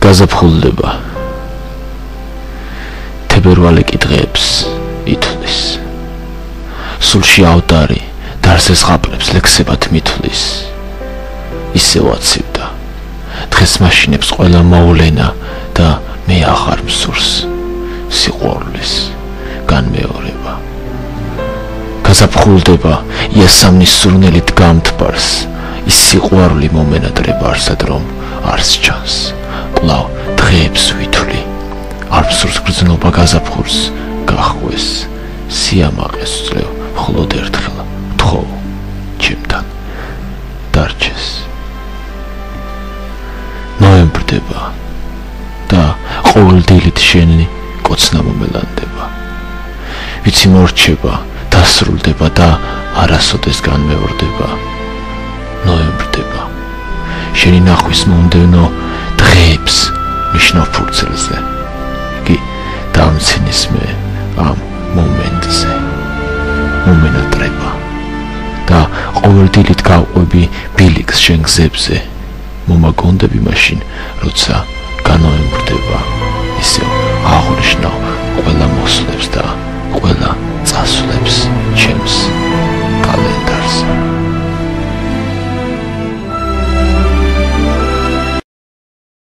გაზაფხულდება თებერვალე კითხებს ითვლის სულში ავდარი დარზე ზღაპრებს ლექსებად მithვლის ისევ აცივდა დღეს მაშინებს ყველა მოვლენა და მე აღარ მსურს სიყვარულის განმეორება გაზაფხულდება იასამნის სურნელით გამთბარს ის სიყვარული მომენატრება არსად რომ არს ჩანს კვლავ დღეებს ვითვლი არ მსურს გრძნობა გაზაფხულს გახვეს სიამაყეს ვძლევ მხოლოდ ერთხელ თხოვ ჩემთან დარჩეს ნოემბრდება და ყოველ დილით შენი კოცნა მომელანდება ვიცი მორჩება დასრულდება და არასოდეს განმეორდება ნოემბრდება შენი ნახვის მომდევნო დღეებს ნიშნავ ფურცელზე იგი დამცინის მე ამ მომენტზე მომენატრება და ყოველ დილით გავყვები ბილიქს შენ გზებზე მომაგონდები მაშინ როცა განოემბრდება ისევ აღნიშნავ ყველა მოსლებს და ყველა წასვლებს